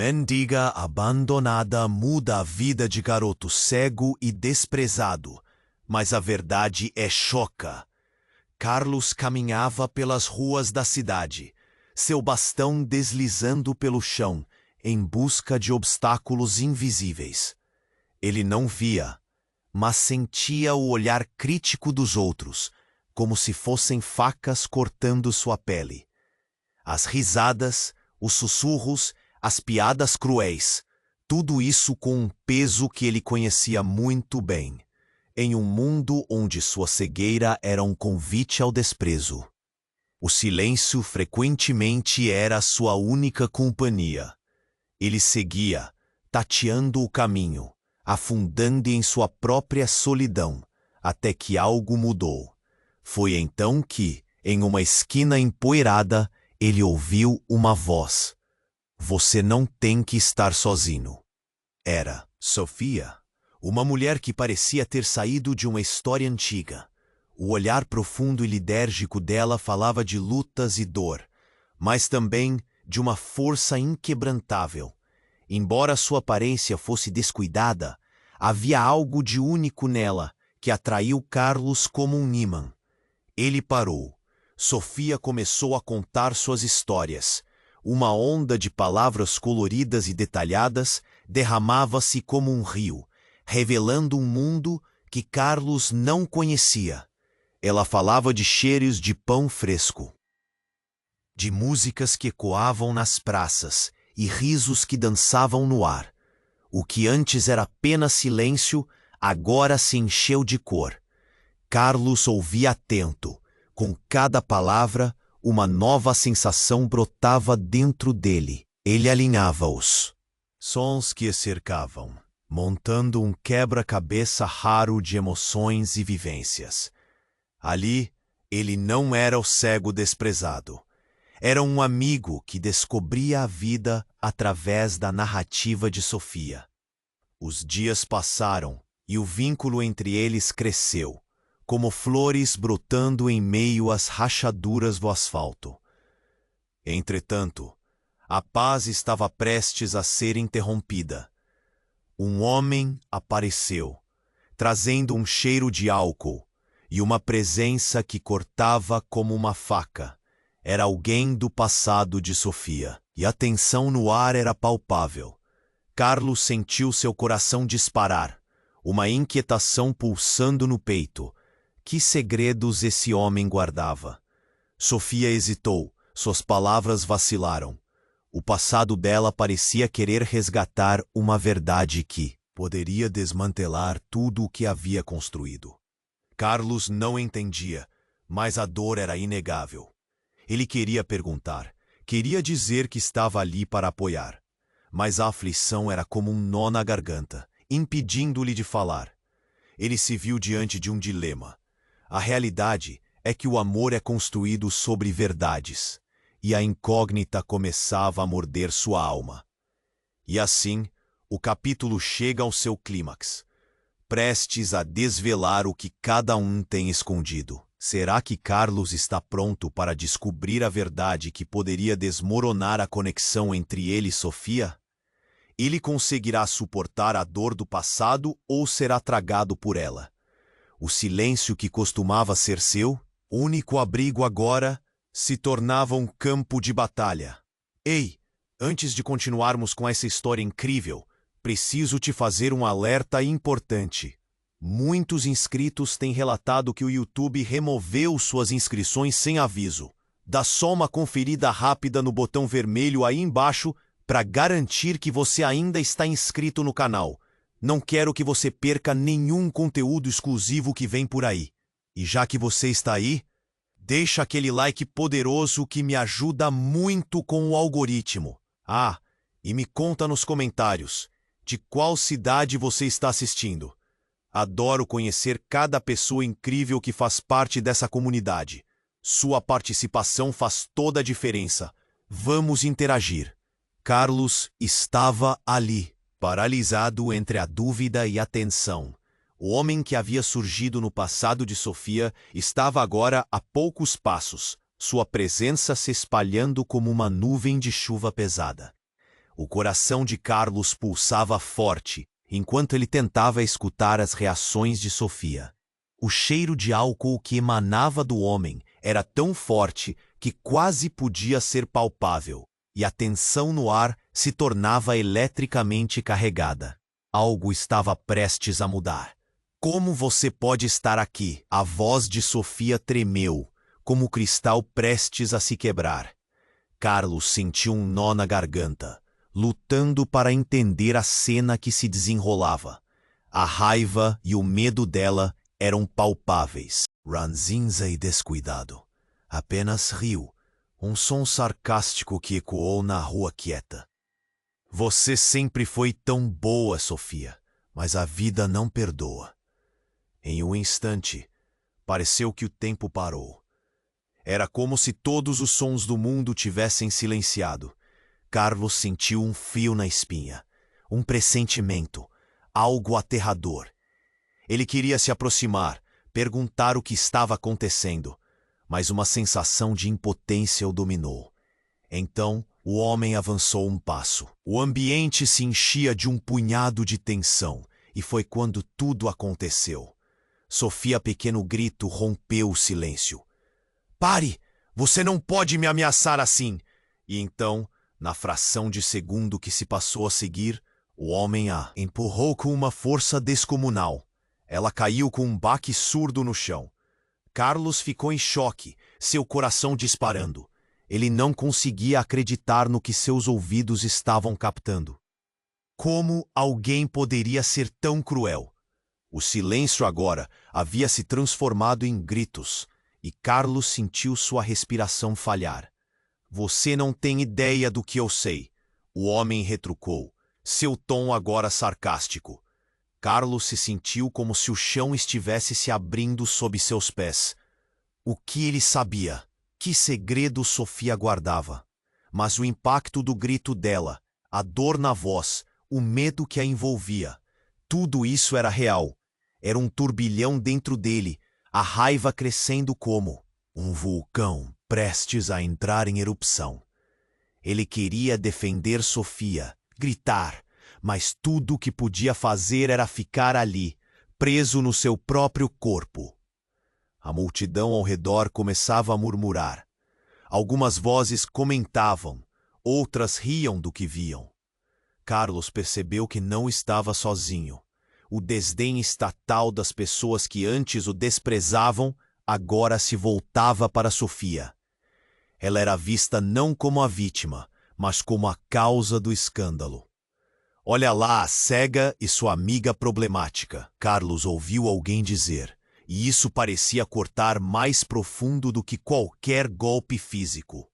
Mendiga abandonada muda a vida de garoto cego e desprezado, mas a verdade choca. Carlos caminhava pelas ruas da cidade, seu bastão deslizando pelo chão, em busca de obstáculos invisíveis. Ele não via, mas sentia o olhar crítico dos outros, como se fossem facas cortando sua pele. As risadas, os sussurros, as piadas cruéis, tudo isso com um peso que ele conhecia muito bem, em um mundo onde sua cegueira era um convite ao desprezo. O silêncio frequentemente era sua única companhia. Ele seguia, tateando o caminho, afundando em sua própria solidão, até que algo mudou. Foi então que, em uma esquina empoeirada, ele ouviu uma voz. Você não tem que estar sozinho. Era Sofia, uma mulher que parecia ter saído de uma história antiga. O olhar profundo e lidérgico dela falava de lutas e dor, mas também de uma força inquebrantável. Embora sua aparência fosse descuidada, havia algo de único nela que atraiu Carlos como um ímã. Ele parou. Sofia começou a contar suas histórias. Uma onda de palavras coloridas e detalhadas derramava-se como um rio, revelando um mundo que Carlos não conhecia. Ela falava de cheiros de pão fresco, de músicas que ecoavam nas praças e risos que dançavam no ar. O que antes era apenas silêncio, agora se encheu de cor. Carlos ouvia atento. Com cada palavra, uma nova sensação brotava dentro dele. Ele alinhava os sons que o cercavam, montando um quebra-cabeça raro de emoções e vivências. Ali, ele não era o cego desprezado. Era um amigo que descobria a vida através da narrativa de Sofia. Os dias passaram e o vínculo entre eles cresceu, como flores brotando em meio às rachaduras do asfalto. Entretanto, a paz estava prestes a ser interrompida. Um homem apareceu, trazendo um cheiro de álcool e uma presença que cortava como uma faca. Era alguém do passado de Sofia, e a tensão no ar era palpável. Carlos sentiu seu coração disparar, uma inquietação pulsando no peito. Que segredos esse homem guardava? Sofia hesitou, suas palavras vacilaram. O passado dela parecia querer resgatar uma verdade que poderia desmantelar tudo o que havia construído. Carlos não entendia, mas a dor era inegável. Ele queria perguntar, queria dizer que estava ali para apoiar, mas a aflição era como um nó na garganta, impedindo-lhe de falar. Ele se viu diante de um dilema. A realidade é que o amor é construído sobre verdades, e a incógnita começava a morder sua alma. E assim, o capítulo chega ao seu clímax, prestes a desvelar o que cada um tem escondido. Será que Carlos está pronto para descobrir a verdade que poderia desmoronar a conexão entre ele e Sofia? Ele conseguirá suportar a dor do passado ou será tragado por ela? O silêncio que costumava ser seu, único abrigo agora, se tornava um campo de batalha. Ei, antes de continuarmos com essa história incrível, preciso te fazer um alerta importante. Muitos inscritos têm relatado que o YouTube removeu suas inscrições sem aviso. Dá só uma conferida rápida no botão vermelho aí embaixo para garantir que você ainda está inscrito no canal. Não quero que você perca nenhum conteúdo exclusivo que vem por aí. E já que você está aí, deixa aquele like poderoso que me ajuda muito com o algoritmo. Ah, e me conta nos comentários, de qual cidade você está assistindo. Adoro conhecer cada pessoa incrível que faz parte dessa comunidade. Sua participação faz toda a diferença. Vamos interagir. Carlos estava ali, paralisado entre a dúvida e a tensão. O homem que havia surgido no passado de Sofia estava agora a poucos passos, sua presença se espalhando como uma nuvem de chuva pesada. O coração de Carlos pulsava forte, enquanto ele tentava escutar as reações de Sofia. O cheiro de álcool que emanava do homem era tão forte que quase podia ser palpável, e a tensão no ar se tornava eletricamente carregada. Algo estava prestes a mudar. Como você pode estar aqui? A voz de Sofia tremeu, como o cristal prestes a se quebrar. Carlos sentiu um nó na garganta, lutando para entender a cena que se desenrolava. A raiva e o medo dela eram palpáveis. Ranzinza e descuidado. Apenas riu, um som sarcástico que ecoou na rua quieta. Você sempre foi tão boa, Sofia, mas a vida não perdoa. Em um instante, pareceu que o tempo parou. Era como se todos os sons do mundo tivessem silenciado. Carlos sentiu um frio na espinha, um pressentimento, algo aterrador. Ele queria se aproximar, perguntar o que estava acontecendo, mas uma sensação de impotência o dominou. Então, o homem avançou um passo. O ambiente se enchia de um punhado de tensão, e foi quando tudo aconteceu. Sofia, pequeno grito, rompeu o silêncio. Pare! Você não pode me ameaçar assim! E então, na fração de segundo que se passou a seguir, o homem a empurrou com uma força descomunal. Ela caiu com um baque surdo no chão. Carlos ficou em choque, seu coração disparando. Ele não conseguia acreditar no que seus ouvidos estavam captando. Como alguém poderia ser tão cruel? O silêncio agora havia se transformado em gritos, e Carlos sentiu sua respiração falhar. Você não tem ideia do que eu sei, o homem retrucou, seu tom agora sarcástico. Carlos se sentiu como se o chão estivesse se abrindo sob seus pés. O que ele sabia? Que segredo Sofia guardava? Mas o impacto do grito dela, a dor na voz, o medo que a envolvia, tudo isso era real. Era um turbilhão dentro dele, a raiva crescendo como um vulcão prestes a entrar em erupção. Ele queria defender Sofia, gritar, mas tudo o que podia fazer era ficar ali, preso no seu próprio corpo. A multidão ao redor começava a murmurar. Algumas vozes comentavam, outras riam do que viam. Carlos percebeu que não estava sozinho. O desdém estatal das pessoas que antes o desprezavam agora se voltava para Sofia. Ela era vista não como a vítima, mas como a causa do escândalo. Olha lá a cega e sua amiga problemática, Carlos ouviu alguém dizer, e isso parecia cortar mais profundo do que qualquer golpe físico.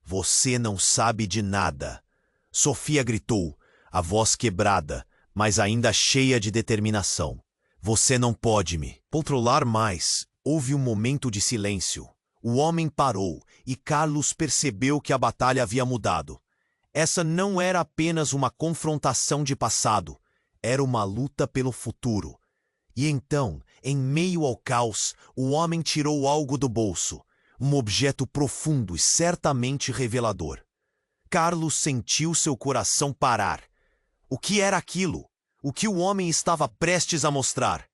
Você não sabe de nada. Sofia gritou, a voz quebrada, mas ainda cheia de determinação. Você não pode me controlar mais. Houve um momento de silêncio. O homem parou e Carlos percebeu que a batalha havia mudado. Essa não era apenas uma confrontação de passado, era uma luta pelo futuro. E então, em meio ao caos, o homem tirou algo do bolso, um objeto profundo e certamente revelador. Carlos sentiu seu coração parar. O que era aquilo? O que o homem estava prestes a mostrar?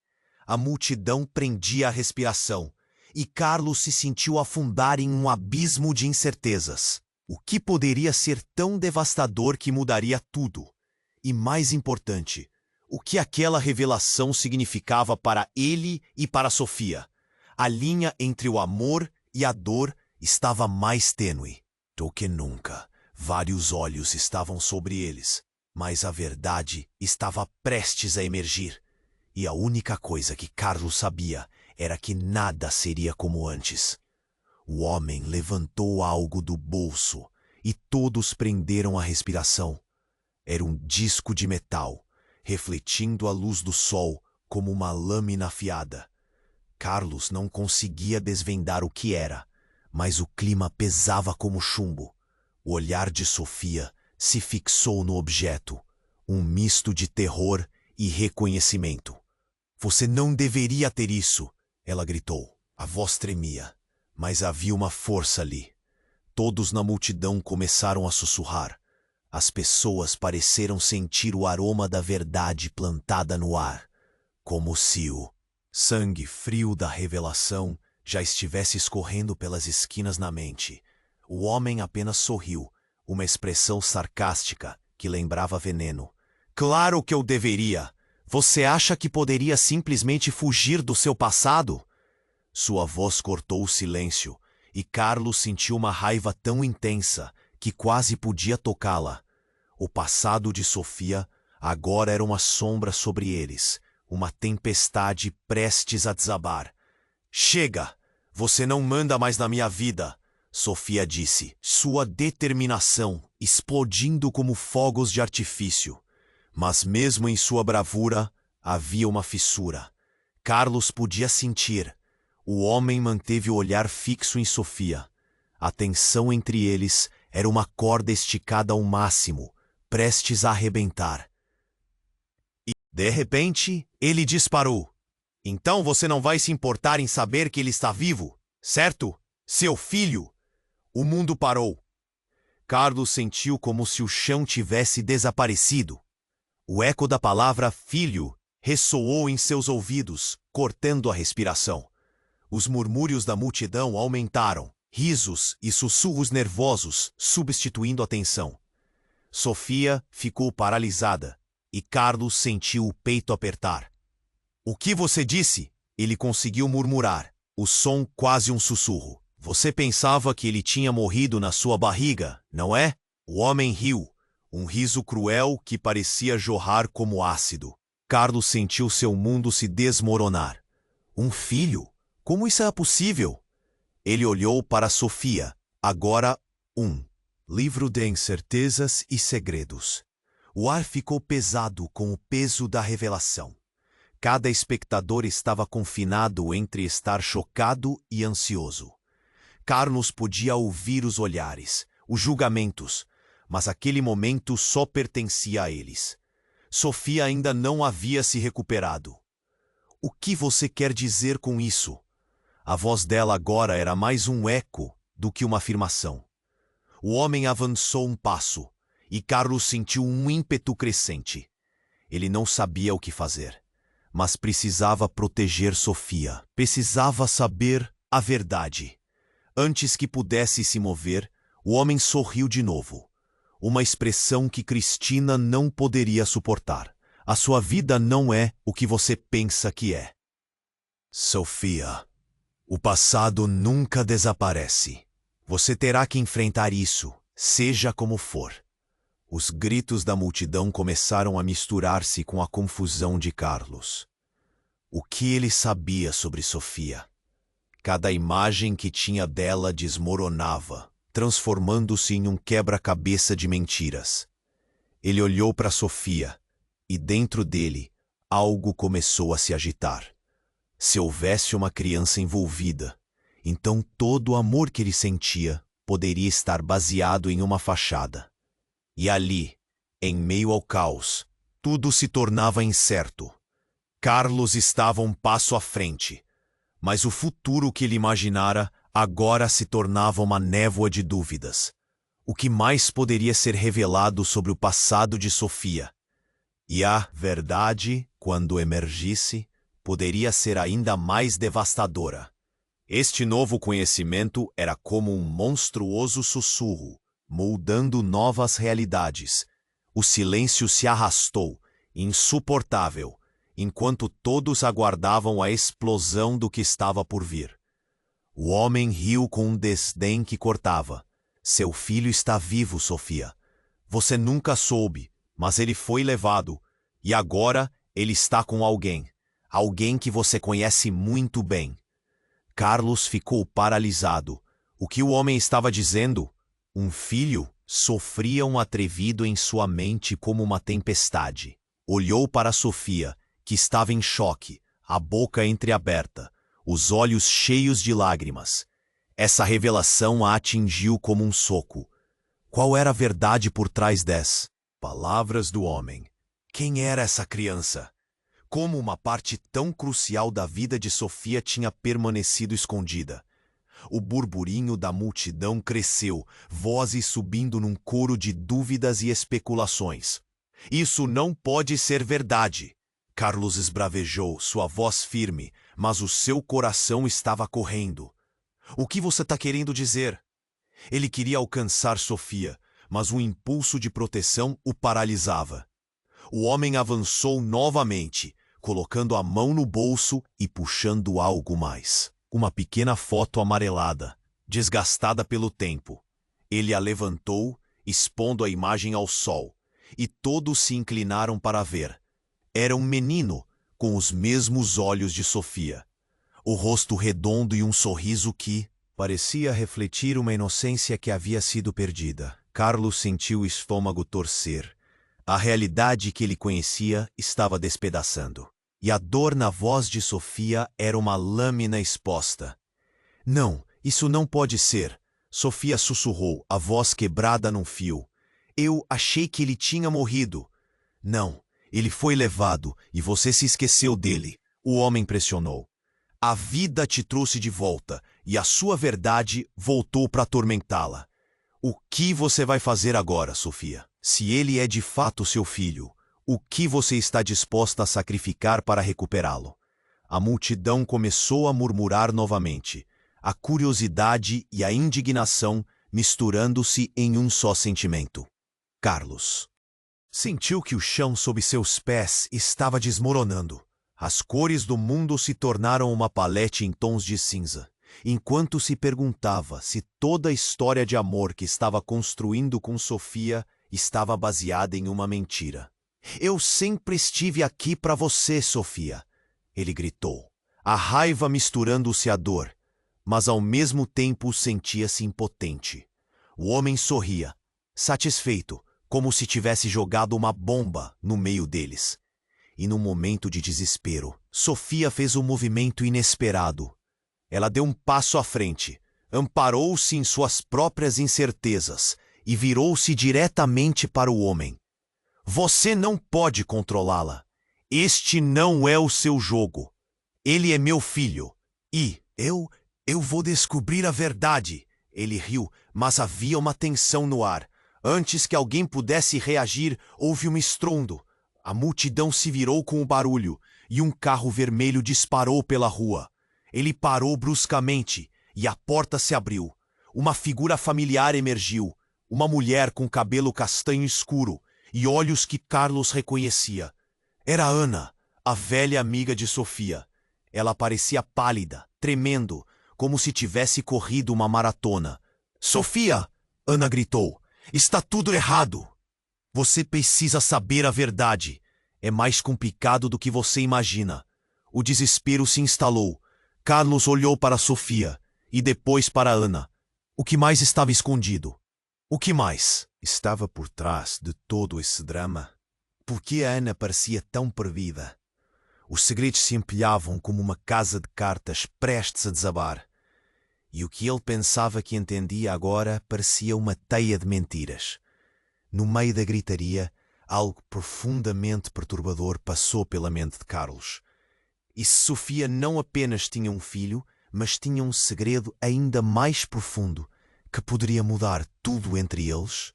A multidão prendia a respiração, e Carlos se sentiu afundar em um abismo de incertezas. O que poderia ser tão devastador que mudaria tudo? E mais importante, o que aquela revelação significava para ele e para Sofia? A linha entre o amor e a dor estava mais tênue do que nunca. Vários olhos estavam sobre eles, mas a verdade estava prestes a emergir. E a única coisa que Carlos sabia era que nada seria como antes. O homem levantou algo do bolso e todos prenderam a respiração. Era um disco de metal, refletindo a luz do sol como uma lâmina afiada. Carlos não conseguia desvendar o que era, mas o clima pesava como chumbo. O olhar de Sofia se fixou no objeto, um misto de terror e reconhecimento. Você não deveria ter isso, ela gritou. A voz tremia, mas havia uma força ali. Todos na multidão começaram a sussurrar. As pessoas pareceram sentir o aroma da verdade plantada no ar, como se o sangue frio da revelação já estivesse escorrendo pelas esquinas na mente. O homem apenas sorriu, uma expressão sarcástica que lembrava veneno. Claro que eu deveria! Você acha que poderia simplesmente fugir do seu passado? Sua voz cortou o silêncio, e Carlos sentiu uma raiva tão intensa que quase podia tocá-la. O passado de Sofia agora era uma sombra sobre eles, uma tempestade prestes a desabar. Chega! Você não manda mais na minha vida, Sofia disse, sua determinação explodindo como fogos de artifício. Mas mesmo em sua bravura, havia uma fissura. Carlos podia sentir. O homem manteve o olhar fixo em Sofia. A tensão entre eles era uma corda esticada ao máximo, prestes a arrebentar. E, de repente, ele disparou. Então você não vai se importar em saber que ele está vivo, certo? Seu filho! O mundo parou. Carlos sentiu como se o chão tivesse desaparecido. O eco da palavra filho ressoou em seus ouvidos, cortando a respiração. Os murmúrios da multidão aumentaram, risos e sussurros nervosos substituindo a tensão. Sofia ficou paralisada e Carlos sentiu o peito apertar. O que você disse? Ele conseguiu murmurar, o som quase um sussurro. Você pensava que ele tinha morrido na sua barriga, não é? O homem riu, um riso cruel que parecia jorrar como ácido. Carlos sentiu seu mundo se desmoronar. Um filho? Como isso é possível? Ele olhou para Sofia. Agora, livro de incertezas e segredos. O ar ficou pesado com o peso da revelação. Cada espectador estava confinado entre estar chocado e ansioso. Carlos podia ouvir os olhares, os julgamentos, mas aquele momento só pertencia a eles. Sofia ainda não havia se recuperado. O que você quer dizer com isso? A voz dela agora era mais um eco do que uma afirmação. O homem avançou um passo, e Carlos sentiu um ímpeto crescente. Ele não sabia o que fazer, mas precisava proteger Sofia. Precisava saber a verdade. Antes que pudesse se mover, o homem sorriu de novo. Uma expressão que Cristina não poderia suportar. A sua vida não é o que você pensa que é. Sofia, o passado nunca desaparece. Você terá que enfrentar isso, seja como for. Os gritos da multidão começaram a misturar-se com a confusão de Carlos. O que ele sabia sobre Sofia? Cada imagem que tinha dela desmoronava, transformando-se em um quebra-cabeça de mentiras. Ele olhou para Sofia, e dentro dele, algo começou a se agitar. Se houvesse uma criança envolvida, então todo o amor que ele sentia poderia estar baseado em uma fachada. E ali, em meio ao caos, tudo se tornava incerto. Carlos estava um passo à frente, mas o futuro que ele imaginara agora se tornava uma névoa de dúvidas. O que mais poderia ser revelado sobre o passado de Sofia? E a verdade, quando emergisse, poderia ser ainda mais devastadora. Este novo conhecimento era como um monstruoso sussurro, moldando novas realidades. O silêncio se arrastou, insuportável, enquanto todos aguardavam a explosão do que estava por vir. O homem riu com um desdém que cortava. Seu filho está vivo, Sofia. Você nunca soube, mas ele foi levado, e agora ele está com alguém. Alguém que você conhece muito bem. Carlos ficou paralisado. O que o homem estava dizendo? Um filho sofria um atrevido em sua mente como uma tempestade. Olhou para Sofia, que estava em choque, a boca entreaberta, os olhos cheios de lágrimas. Essa revelação a atingiu como um soco. Qual era a verdade por trás das palavras do homem? Quem era essa criança? Como uma parte tão crucial da vida de Sofia tinha permanecido escondida? O burburinho da multidão cresceu, vozes subindo num coro de dúvidas e especulações. Isso não pode ser verdade. Carlos esbravejou, sua voz firme, mas o seu coração estava correndo. O que você está querendo dizer? Ele queria alcançar Sofia, mas um impulso de proteção o paralisava. O homem avançou novamente, colocando a mão no bolso e puxando algo mais. Uma pequena foto amarelada, desgastada pelo tempo. Ele a levantou, expondo a imagem ao sol, e todos se inclinaram para ver. Era um menino, com os mesmos olhos de Sofia. O rosto redondo e um sorriso que parecia refletir uma inocência que havia sido perdida. Carlos sentiu o estômago torcer. A realidade que ele conhecia estava despedaçando. E a dor na voz de Sofia era uma lâmina exposta. Não, isso não pode ser. Sofia sussurrou, a voz quebrada num fio. Eu achei que ele tinha morrido. Não, ele foi levado e você se esqueceu dele. O homem pressionou. A vida te trouxe de volta e a sua verdade voltou para atormentá-la. O que você vai fazer agora, Sofia? Se ele é de fato seu filho, o que você está disposta a sacrificar para recuperá-lo? A multidão começou a murmurar novamente, a curiosidade e a indignação misturando-se em um só sentimento. Carlos sentiu que o chão sob seus pés estava desmoronando. As cores do mundo se tornaram uma palete em tons de cinza, enquanto se perguntava se toda a história de amor que estava construindo com Sofia estava baseada em uma mentira. Eu sempre estive aqui para você, Sofia, ele gritou, a raiva misturando-se à dor, mas ao mesmo tempo sentia-se impotente. O homem sorria, satisfeito, como se tivesse jogado uma bomba no meio deles. E num momento de desespero, Sofia fez um movimento inesperado. Ela deu um passo à frente, amparou-se em suas próprias incertezas e virou-se diretamente para o homem. Você não pode controlá-la. Este não é o seu jogo. Ele é meu filho. E eu vou descobrir a verdade. Ele riu, mas havia uma tensão no ar. Antes que alguém pudesse reagir, houve um estrondo. A multidão se virou com o barulho e um carro vermelho disparou pela rua. Ele parou bruscamente e a porta se abriu. Uma figura familiar emergiu. Uma mulher com cabelo castanho escuro e olhos que Carlos reconhecia. Era Ana, a velha amiga de Sofia. Ela parecia pálida, tremendo, como se tivesse corrido uma maratona. Sofia! Ana gritou. Está tudo errado. Você precisa saber a verdade. É mais complicado do que você imagina. O desespero se instalou. Carlos olhou para Sofia e depois para Ana. O que mais estava escondido? O que mais estava por trás de todo esse drama? Por que a Ana parecia tão perdida? Os segredos se empilhavam como uma casa de cartas prestes a desabar. E o que ele pensava que entendia agora parecia uma teia de mentiras. No meio da gritaria, algo profundamente perturbador passou pela mente de Carlos. E se Sofia não apenas tinha um filho, mas tinha um segredo ainda mais profundo, que poderia mudar tudo entre eles?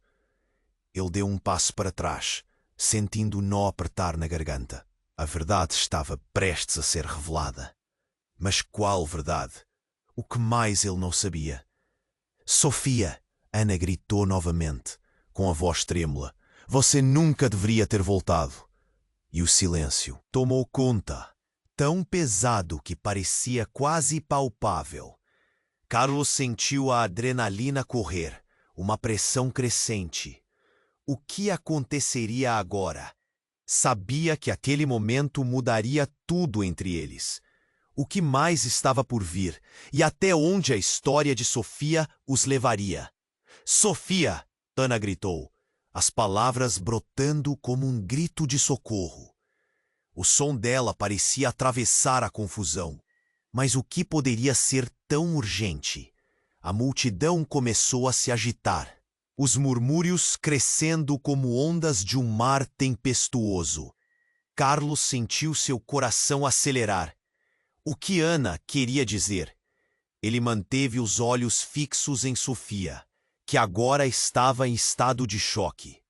Ele deu um passo para trás, sentindo o nó apertar na garganta. A verdade estava prestes a ser revelada. Mas qual verdade? O que mais ele não sabia? Sofia! Ana gritou novamente, com a voz trêmula. Você nunca deveria ter voltado. E o silêncio tomou conta, tão pesado que parecia quase palpável. Carlos sentiu a adrenalina correr, uma pressão crescente. O que aconteceria agora? Sabia que aquele momento mudaria tudo entre eles. O que mais estava por vir e até onde a história de Sofia os levaria? Sofia! Ana gritou, as palavras brotando como um grito de socorro. O som dela parecia atravessar a confusão. Mas o que poderia ser tão urgente? A multidão começou a se agitar, os murmúrios crescendo como ondas de um mar tempestuoso. Carlos sentiu seu coração acelerar. O que Ana queria dizer? Ele manteve os olhos fixos em Sofia, que agora estava em estado de choque.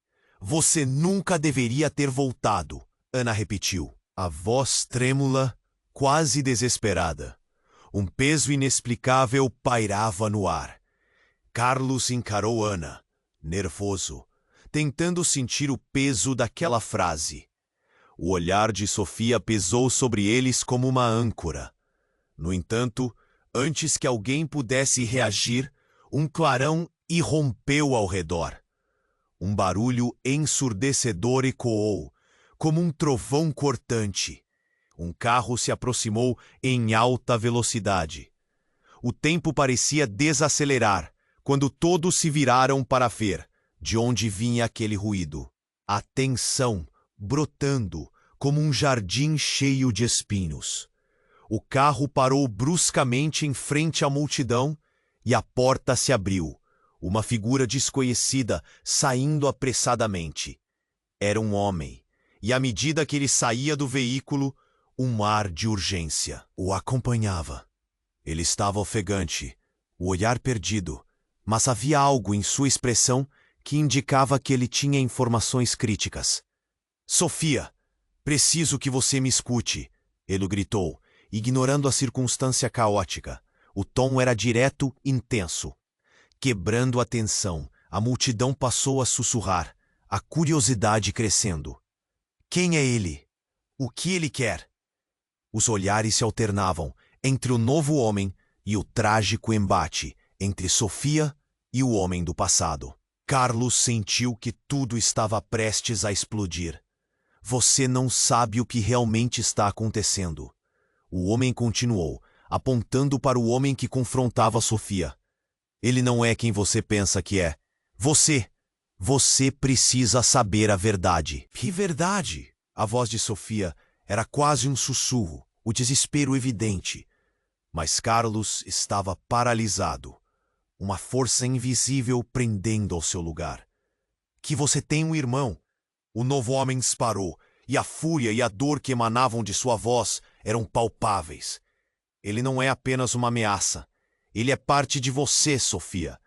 Você nunca deveria ter voltado, Ana repetiu, a voz trêmula, quase desesperada. Um peso inexplicável pairava no ar. Carlos encarou Ana, nervoso, tentando sentir o peso daquela frase. O olhar de Sofia pesou sobre eles como uma âncora. No entanto, antes que alguém pudesse reagir, um clarão irrompeu ao redor. Um barulho ensurdecedor ecoou, como um trovão cortante. Um carro se aproximou em alta velocidade. O tempo parecia desacelerar, quando todos se viraram para ver de onde vinha aquele ruído. A tensão brotando como um jardim cheio de espinhos. O carro parou bruscamente em frente à multidão e a porta se abriu. Uma figura desconhecida saindo apressadamente. Era um homem, e à medida que ele saía do veículo, um ar de urgência o acompanhava. Ele estava ofegante, o olhar perdido, mas havia algo em sua expressão que indicava que ele tinha informações críticas. Sofia, preciso que você me escute, ele gritou, ignorando a circunstância caótica. O tom era direto e intenso. Quebrando a tensão, a multidão passou a sussurrar, a curiosidade crescendo. Quem é ele? O que ele quer? Os olhares se alternavam entre o novo homem e o trágico embate entre Sofia e o homem do passado. Carlos sentiu que tudo estava prestes a explodir. Você não sabe o que realmente está acontecendo. O homem continuou, apontando para o homem que confrontava Sofia. Ele não é quem você pensa que é. Você precisa saber a verdade. Que verdade? A voz de Sofia era quase um sussurro, o desespero evidente. Mas Carlos estava paralisado, uma força invisível prendendo ao seu lugar. Que você tem um irmão. O novo homem disparou, e a fúria e a dor que emanavam de sua voz eram palpáveis. Ele não é apenas uma ameaça. Ele é parte de você, Sofia.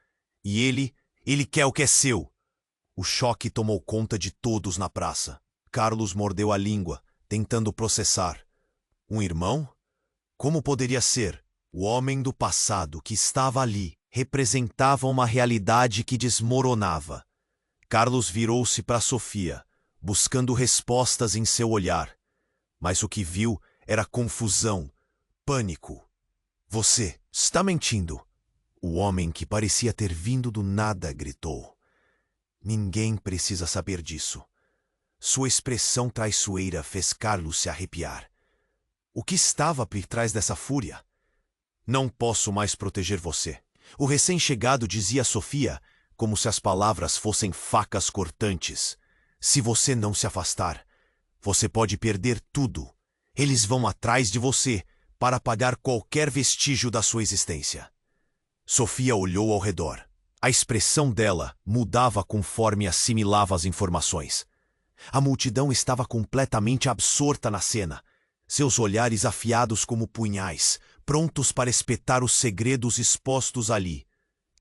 E ele quer o que é seu. O choque tomou conta de todos na praça. Carlos mordeu a língua, tentando processar. Um irmão? Como poderia ser? O homem do passado que estava ali representava uma realidade que desmoronava. Carlos virou-se para Sofia, buscando respostas em seu olhar. Mas o que viu era confusão, pânico. Você está mentindo. O homem que parecia ter vindo do nada gritou. Ninguém precisa saber disso. Sua expressão traiçoeira fez Carlos se arrepiar. O que estava por trás dessa fúria? Não posso mais proteger você. O recém-chegado dizia a Sofia, como se as palavras fossem facas cortantes. Se você não se afastar, você pode perder tudo. Eles vão atrás de você para apagar qualquer vestígio da sua existência. Sofia olhou ao redor. A expressão dela mudava conforme assimilava as informações. A multidão estava completamente absorta na cena, seus olhares afiados como punhais, prontos para espetar os segredos expostos ali.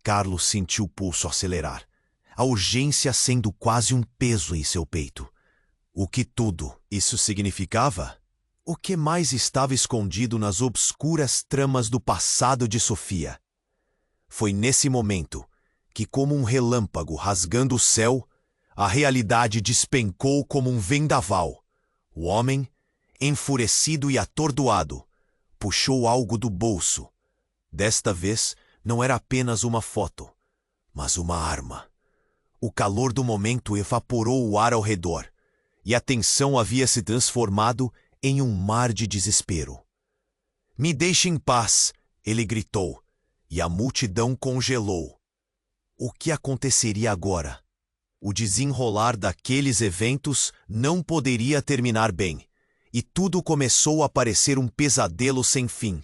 Carlos sentiu o pulso acelerar, a urgência sendo quase um peso em seu peito. O que tudo isso significava? O que mais estava escondido nas obscuras tramas do passado de Sofia? Foi nesse momento que, como um relâmpago rasgando o céu, a realidade despencou como um vendaval. O homem, enfurecido e atordoado, puxou algo do bolso. Desta vez, não era apenas uma foto, mas uma arma. O calor do momento evaporou o ar ao redor, e a tensão havia se transformado em um mar de desespero. Me deixe em paz, ele gritou, e a multidão congelou. O que aconteceria agora? O desenrolar daqueles eventos não poderia terminar bem, e tudo começou a parecer um pesadelo sem fim.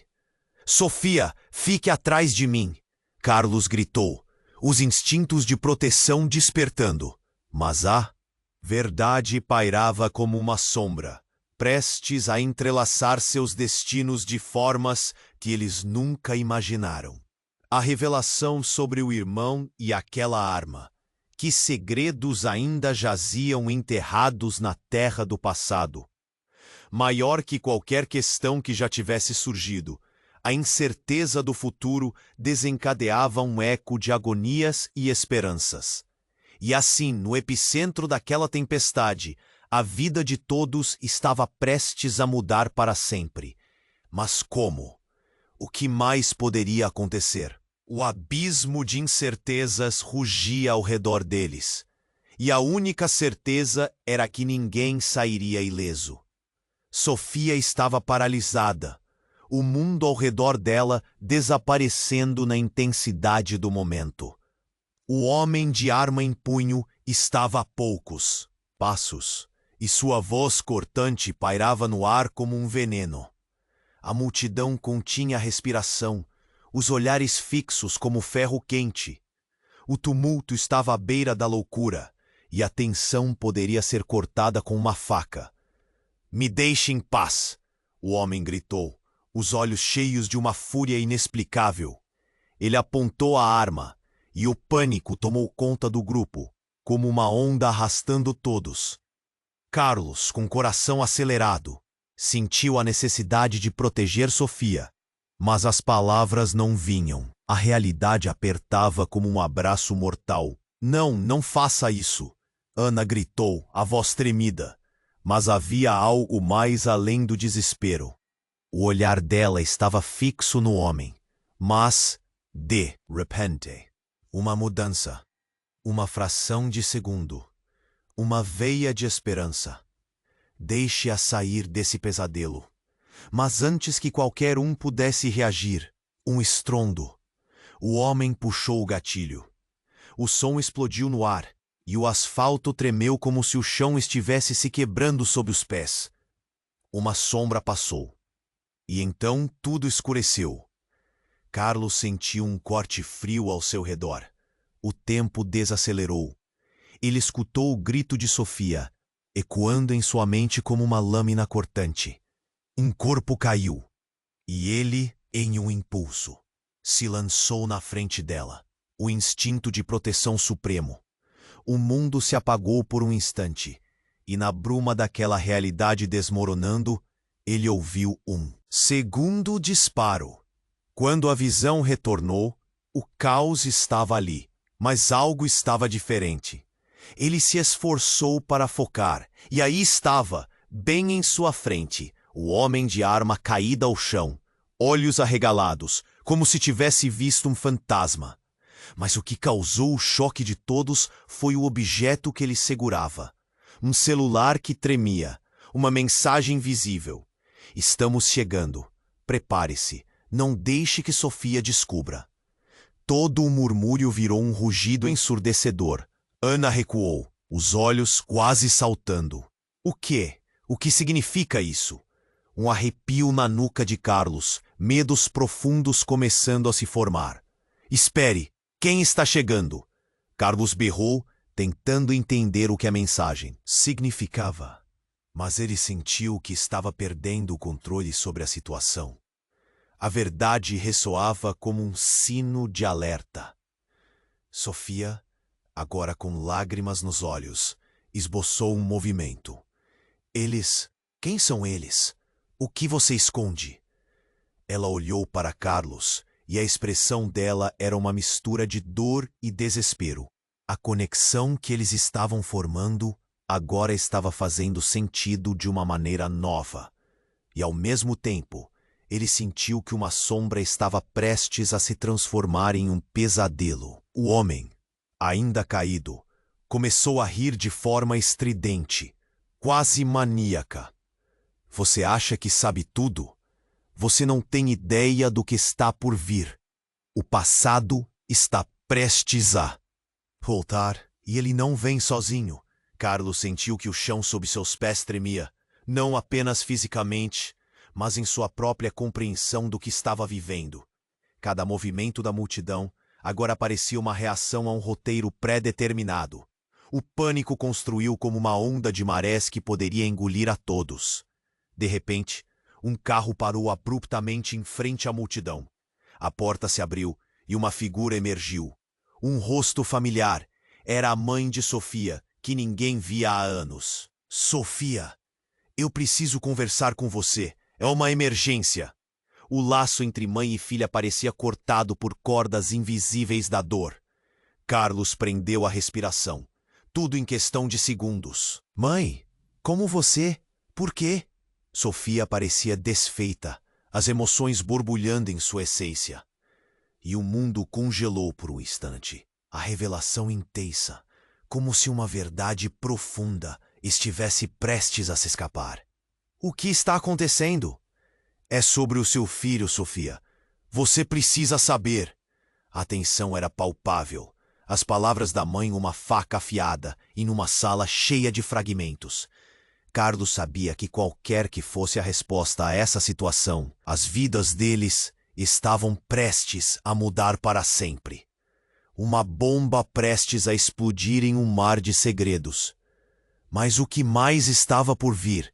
Sofia, fique atrás de mim! Carlos gritou, os instintos de proteção despertando. Mas a verdade pairava como uma sombra, prestes a entrelaçar seus destinos de formas que eles nunca imaginaram. A revelação sobre o irmão e aquela arma. Que segredos ainda jaziam enterrados na terra do passado. Maior que qualquer questão que já tivesse surgido, a incerteza do futuro desencadeava um eco de agonias e esperanças. E assim, no epicentro daquela tempestade, a vida de todos estava prestes a mudar para sempre. Mas como? O que mais poderia acontecer? O abismo de incertezas rugia ao redor deles, e a única certeza era que ninguém sairia ileso. Sofia estava paralisada, o mundo ao redor dela desaparecendo na intensidade do momento. O homem de arma em punho estava a poucos passos, e sua voz cortante pairava no ar como um veneno. A multidão continha a respiração, os olhares fixos como ferro quente. O tumulto estava à beira da loucura, e a tensão poderia ser cortada com uma faca. "Me deixe em paz!" o homem gritou, os olhos cheios de uma fúria inexplicável. Ele apontou a arma, e o pânico tomou conta do grupo, como uma onda arrastando todos. Carlos, com o coração acelerado, sentiu a necessidade de proteger Sofia. Mas as palavras não vinham. A realidade apertava como um abraço mortal. "Não, não faça isso!" Ana gritou, a voz tremida. Mas havia algo mais além do desespero. O olhar dela estava fixo no homem. Mas, de repente, uma mudança. Uma fração de segundo. Uma veia de esperança. Deixe-a sair desse pesadelo. Mas antes que qualquer um pudesse reagir, um estrondo. O homem puxou o gatilho. O som explodiu no ar, e o asfalto tremeu como se o chão estivesse se quebrando sob os pés. Uma sombra passou. E então tudo escureceu. Carlos sentiu um corte frio ao seu redor. O tempo desacelerou. Ele escutou o grito de Sofia, ecoando em sua mente como uma lâmina cortante. Um corpo caiu, e ele, em um impulso, se lançou na frente dela. O instinto de proteção supremo. O mundo se apagou por um instante, e na bruma daquela realidade desmoronando, ele ouviu um segundo disparo. Quando a visão retornou, o caos estava ali, mas algo estava diferente. Ele se esforçou para focar, e aí estava, bem em sua frente, o homem de arma caído ao chão, olhos arregalados, como se tivesse visto um fantasma. Mas o que causou o choque de todos foi o objeto que ele segurava. Um celular que tremia, uma mensagem visível. "Estamos chegando. Prepare-se. Não deixe que Sofia descubra." Todo o murmúrio virou um rugido ensurdecedor. Ana recuou, os olhos quase saltando. O quê? O que significa isso? Um arrepio na nuca de Carlos, medos profundos começando a se formar. "Espere! Quem está chegando?" Carlos berrou, tentando entender o que a mensagem significava. Mas ele sentiu que estava perdendo o controle sobre a situação. A verdade ressoava como um sino de alerta. Sofia, agora com lágrimas nos olhos, esboçou um movimento. "Eles? Quem são eles? O que você esconde?" Ela olhou para Carlos, e a expressão dela era uma mistura de dor e desespero. A conexão que eles estavam formando agora estava fazendo sentido de uma maneira nova. E ao mesmo tempo, ele sentiu que uma sombra estava prestes a se transformar em um pesadelo. O homem, ainda caído, começou a rir de forma estridente, quase maníaca. "Você acha que sabe tudo? Você não tem ideia do que está por vir. O passado está prestes a voltar, e ele não vem sozinho." Carlos sentiu que o chão sob seus pés tremia, não apenas fisicamente, mas em sua própria compreensão do que estava vivendo. Cada movimento da multidão agora parecia uma reação a um roteiro pré-determinado. O pânico construiu como uma onda de marés que poderia engolir a todos. De repente, um carro parou abruptamente em frente à multidão. A porta se abriu e uma figura emergiu. Um rosto familiar. Era a mãe de Sofia, que ninguém via há anos. Sofia, eu preciso conversar com você. É uma emergência. O laço entre mãe e filha parecia cortado por cordas invisíveis da dor. Carlos prendeu a respiração. Tudo em questão de segundos. Mãe, como você? Por quê? Sofia parecia desfeita, as emoções borbulhando em sua essência. E o mundo congelou por um instante. A revelação intensa, como se uma verdade profunda estivesse prestes a se escapar. O que está acontecendo? É sobre o seu filho, Sofia. Você precisa saber. A tensão era palpável. As palavras da mãe uma faca afiada e numa sala cheia de fragmentos. Carlos sabia que qualquer que fosse a resposta a essa situação, as vidas deles estavam prestes a mudar para sempre. Uma bomba prestes a explodir em um mar de segredos. Mas o que mais estava por vir?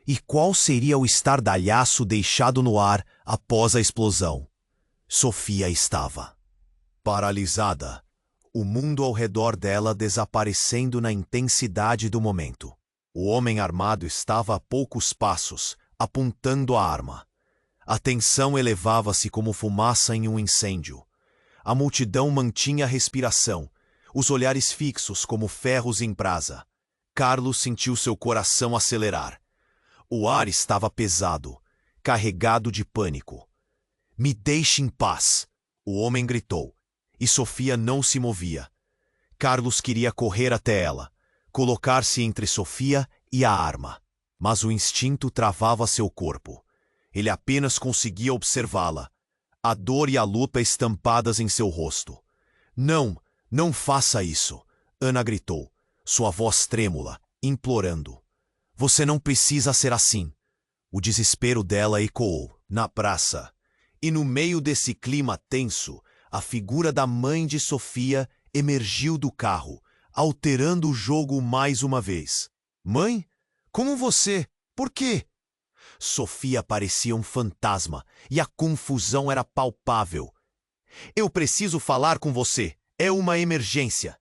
E qual seria o estardalhaço deixado no ar após a explosão? Sofia estava paralisada, o mundo ao redor dela desaparecendo na intensidade do momento. O homem armado estava a poucos passos, apontando a arma. A tensão elevava-se como fumaça em um incêndio. A multidão mantinha a respiração, os olhares fixos como ferros em brasa. Carlos sentiu seu coração acelerar. O ar estava pesado, carregado de pânico. Me deixe em paz, o homem gritou, e Sofia não se movia. Carlos queria correr até ela, colocar-se entre Sofia e a arma, mas o instinto travava seu corpo. Ele apenas conseguia observá-la, a dor e a luta estampadas em seu rosto. Não, não faça isso, Ana gritou, sua voz trêmula, implorando. Você não precisa ser assim. O desespero dela ecoou na praça. E no meio desse clima tenso, a figura da mãe de Sofia emergiu do carro, alterando o jogo mais uma vez. Mãe? Como você? Por quê? Sofia parecia um fantasma e a confusão era palpável. Eu preciso falar com você. É uma emergência.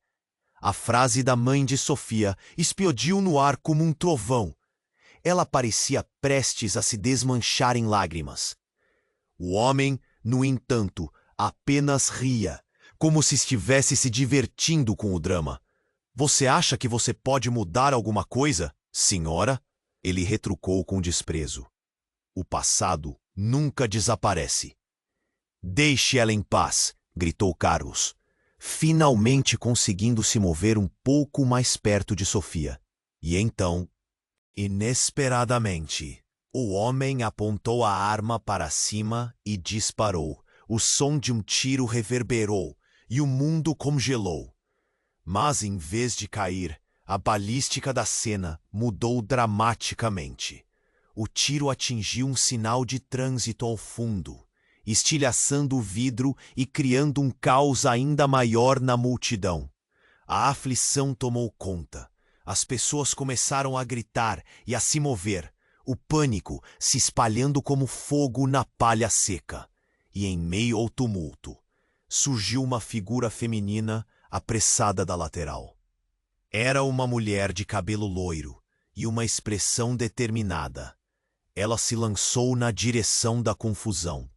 A frase da mãe de Sofia explodiu no ar como um trovão. Ela parecia prestes a se desmanchar em lágrimas. O homem, no entanto, apenas ria, como se estivesse se divertindo com o drama. Você acha que você pode mudar alguma coisa, senhora? Ele retrucou com desprezo. O passado nunca desaparece. Deixe ela em paz, gritou Carlos, finalmente conseguindo se mover um pouco mais perto de Sofia. E então, inesperadamente, o homem apontou a arma para cima e disparou. O som de um tiro reverberou e o mundo congelou. Mas, em vez de cair, a balística da cena mudou dramaticamente. O tiro atingiu um sinal de trânsito ao fundo, estilhaçando o vidro e criando um caos ainda maior na multidão. A aflição tomou conta. As pessoas começaram a gritar e a se mover, o pânico se espalhando como fogo na palha seca. E em meio ao tumulto, surgiu uma figura feminina apressada da lateral. Era uma mulher de cabelo loiro e uma expressão determinada. Ela se lançou na direção da confusão.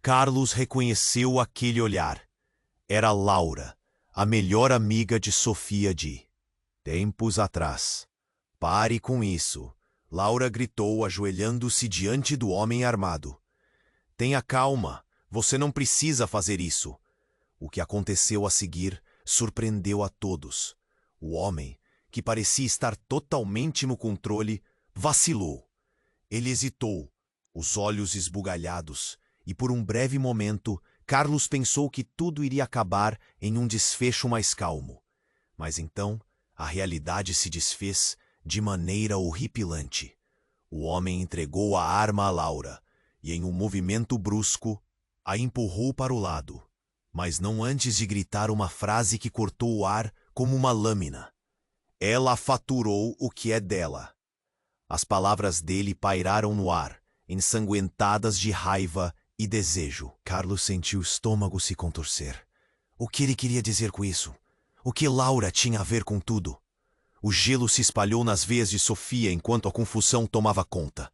Carlos reconheceu aquele olhar. Era Laura, a melhor amiga de Sofia de tempos atrás. Pare com isso, Laura gritou, ajoelhando-se diante do homem armado. Tenha calma, você não precisa fazer isso. O que aconteceu a seguir surpreendeu a todos. O homem, que parecia estar totalmente no controle, vacilou. Ele hesitou, os olhos esbugalhados, e por um breve momento, Carlos pensou que tudo iria acabar em um desfecho mais calmo. Mas então, a realidade se desfez de maneira horripilante. O homem entregou a arma a Laura e, em um movimento brusco, a empurrou para o lado, mas não antes de gritar uma frase que cortou o ar como uma lâmina. Ela faturou o que é dela. As palavras dele pairaram no ar, ensanguentadas de raiva e desejo. Carlos sentiu o estômago se contorcer. O que ele queria dizer com isso? O que Laura tinha a ver com tudo? O gelo se espalhou nas veias de Sofia enquanto a confusão tomava conta.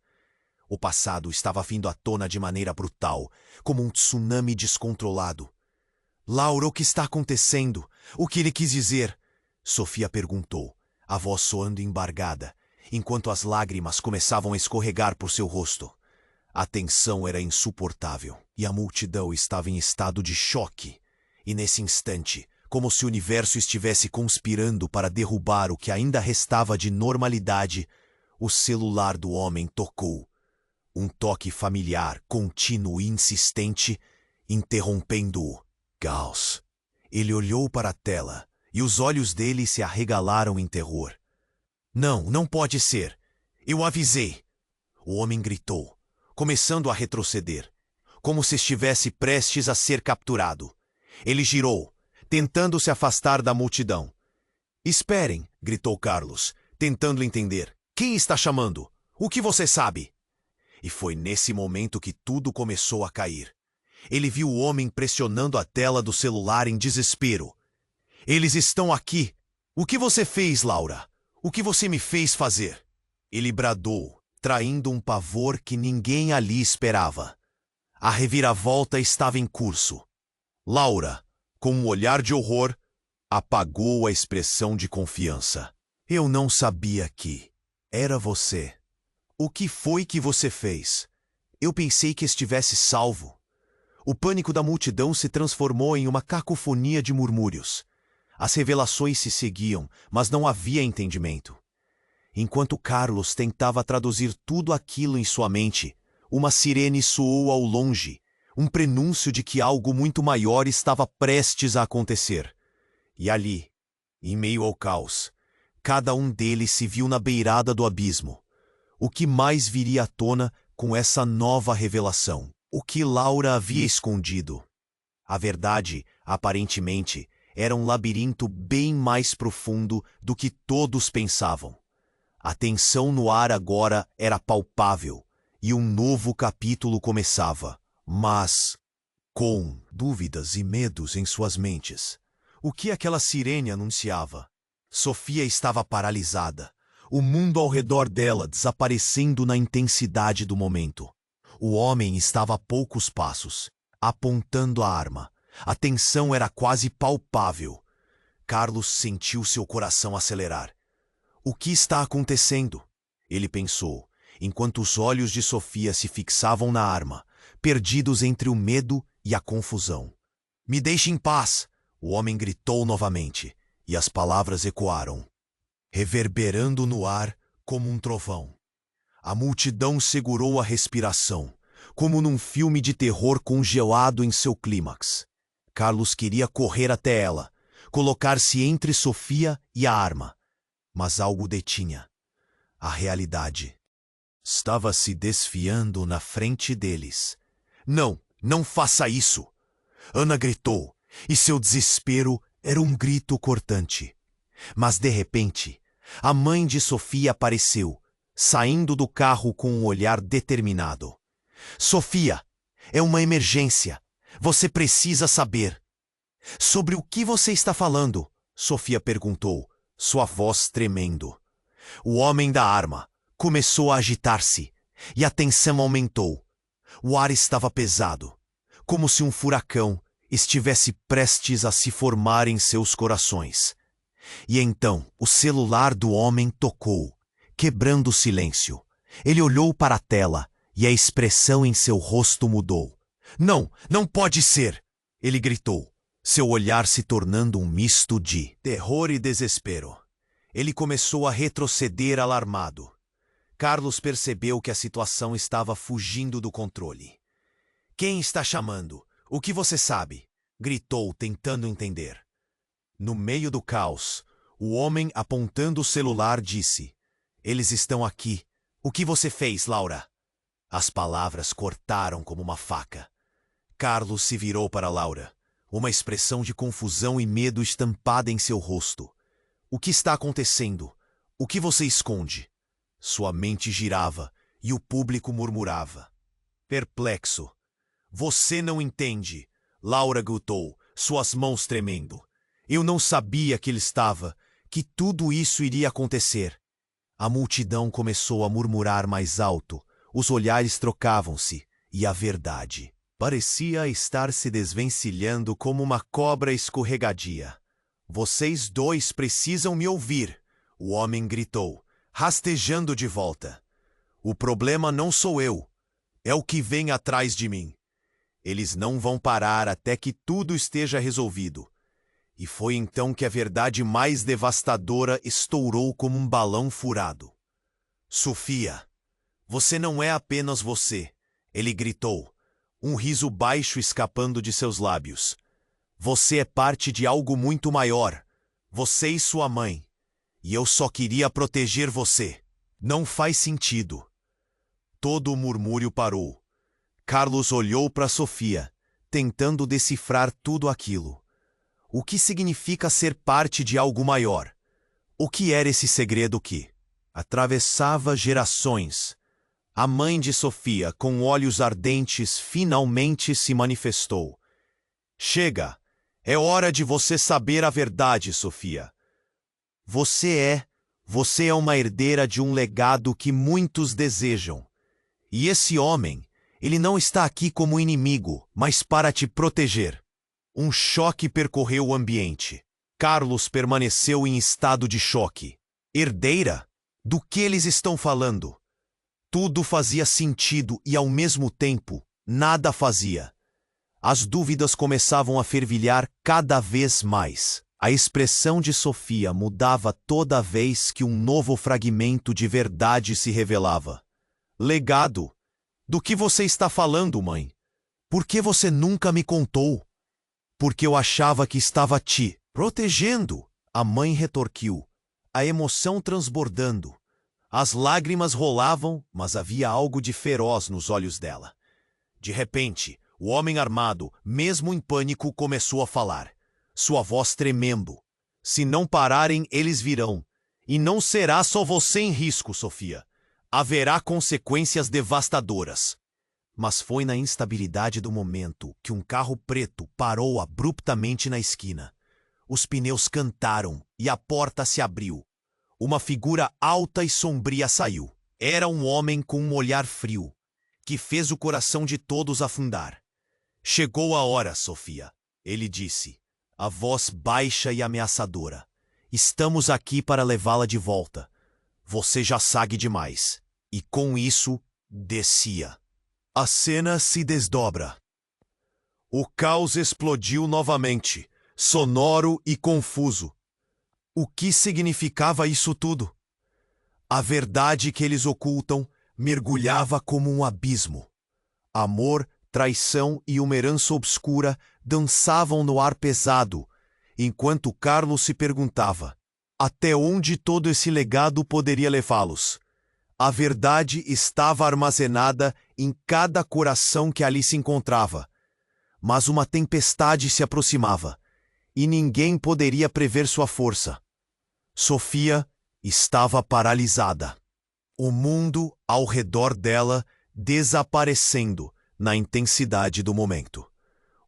O passado estava vindo à tona de maneira brutal, como um tsunami descontrolado. Laura, o que está acontecendo? O que ele quis dizer? Sofia perguntou, a voz soando embargada, enquanto as lágrimas começavam a escorregar por seu rosto. A tensão era insuportável e a multidão estava em estado de choque. E nesse instante, como se o universo estivesse conspirando para derrubar o que ainda restava de normalidade, o celular do homem tocou. Um toque familiar, contínuo e insistente, interrompendo-o. Caos. Ele olhou para a tela e os olhos dele se arregalaram em terror. Não, não pode ser. Eu avisei. O homem gritou, começando a retroceder, como se estivesse prestes a ser capturado. Ele girou, tentando se afastar da multidão. Esperem, gritou Carlos, tentando entender. Quem está chamando? O que você sabe? E foi nesse momento que tudo começou a cair. Ele viu o homem pressionando a tela do celular em desespero. Eles estão aqui. O que você fez, Laura? O que você me fez fazer? Ele bradou, traindo um pavor que ninguém ali esperava. A reviravolta estava em curso. Laura, com um olhar de horror, apagou a expressão de confiança. Eu não sabia que era você. O que foi que você fez? Eu pensei que estivesse salvo. O pânico da multidão se transformou em uma cacofonia de murmúrios. As revelações se seguiam, mas não havia entendimento. Enquanto Carlos tentava traduzir tudo aquilo em sua mente, uma sirene soou ao longe, um prenúncio de que algo muito maior estava prestes a acontecer. E ali, em meio ao caos, cada um deles se viu na beirada do abismo. O que mais viria à tona com essa nova revelação? O que Laura havia escondido? A verdade, aparentemente, era um labirinto bem mais profundo do que todos pensavam. A tensão no ar agora era palpável, e um novo capítulo começava. Mas, com dúvidas e medos em suas mentes, o que aquela sirene anunciava? Sofia estava paralisada, o mundo ao redor dela desaparecendo na intensidade do momento. O homem estava a poucos passos, apontando a arma. A tensão era quase palpável. Carlos sentiu seu coração acelerar. O que está acontecendo? Ele pensou, enquanto os olhos de Sofia se fixavam na arma, perdidos entre o medo e a confusão. Me deixe em paz! O homem gritou novamente, e as palavras ecoaram, reverberando no ar como um trovão. A multidão segurou a respiração, como num filme de terror congelado em seu clímax. Carlos queria correr até ela, colocar-se entre Sofia e a arma. Mas algo detinha. A realidade estava se desfiando na frente deles. Não, não faça isso! Ana gritou, e seu desespero era um grito cortante. Mas de repente, a mãe de Sofia apareceu, saindo do carro com um olhar determinado. Sofia, é uma emergência. Você precisa saber. Sobre o que você está falando? Sofia perguntou, sua voz tremendo. O homem da arma começou a agitar-se, e a tensão aumentou. O ar estava pesado, como se um furacão estivesse prestes a se formar em seus corações. E então o celular do homem tocou, quebrando o silêncio. Ele olhou para a tela e a expressão em seu rosto mudou. Não, não pode ser! Ele gritou, seu olhar se tornando um misto de terror e desespero. Ele começou a retroceder alarmado. Carlos percebeu que a situação estava fugindo do controle. Quem está chamando? O que você sabe? Gritou, tentando entender. No meio do caos, o homem apontando o celular disse: Eles estão aqui. O que você fez, Laura? As palavras cortaram como uma faca. Carlos se virou para Laura, uma expressão de confusão e medo estampada em seu rosto. O que está acontecendo? O que você esconde? Sua mente girava e o público murmurava. Perplexo. Você não entende, Laura gritou, suas mãos tremendo. Eu não sabia que que tudo isso iria acontecer. A multidão começou a murmurar mais alto, os olhares trocavam-se, e a verdade parecia estar se desvencilhando como uma cobra escorregadia. Vocês dois precisam me ouvir, o homem gritou, rastejando de volta. O problema não sou eu, é o que vem atrás de mim. Eles não vão parar até que tudo esteja resolvido. E foi então que a verdade mais devastadora estourou como um balão furado. Sofia, você não é apenas você, ele gritou, um riso baixo escapando de seus lábios. Você é parte de algo muito maior, você e sua mãe. E eu só queria proteger você. Não faz sentido. Todo o murmúrio parou. Carlos olhou para Sofia, tentando decifrar tudo aquilo. O que significa ser parte de algo maior? O que era esse segredo que atravessava gerações? A mãe de Sofia, com olhos ardentes, finalmente se manifestou. Chega! É hora de você saber a verdade, Sofia. Você é uma herdeira de um legado que muitos desejam. E esse homem, ele não está aqui como inimigo, mas para te proteger. Um choque percorreu o ambiente. Carlos permaneceu em estado de choque. Herdeira? Do que eles estão falando? Tudo fazia sentido e, ao mesmo tempo, nada fazia. As dúvidas começavam a fervilhar cada vez mais. A expressão de Sofia mudava toda vez que um novo fragmento de verdade se revelava. Legado? Do que você está falando, mãe? Por que você nunca me contou? Porque eu achava que estava te protegendo, a mãe retorquiu, a emoção transbordando. As lágrimas rolavam, mas havia algo de feroz nos olhos dela. De repente, o homem armado, mesmo em pânico, começou a falar, sua voz tremendo. Se não pararem, eles virão. E não será só você em risco, Sofia. Haverá consequências devastadoras. Mas foi na instabilidade do momento que um carro preto parou abruptamente na esquina. Os pneus cantaram e a porta se abriu. Uma figura alta e sombria saiu. Era um homem com um olhar frio, que fez o coração de todos afundar. Chegou a hora, Sofia, ele disse, a voz baixa e ameaçadora. Estamos aqui para levá-la de volta. Você já sabe demais. E com isso, descia. A cena se desdobra. O caos explodiu novamente, sonoro e confuso. O que significava isso tudo? A verdade que eles ocultam mergulhava como um abismo. Amor, traição e uma herança obscura dançavam no ar pesado, enquanto Carlos se perguntava até onde todo esse legado poderia levá-los. A verdade estava armazenada em cada coração que ali se encontrava. Mas uma tempestade se aproximava, e ninguém poderia prever sua força. Sofia estava paralisada. O mundo ao redor dela desaparecendo na intensidade do momento.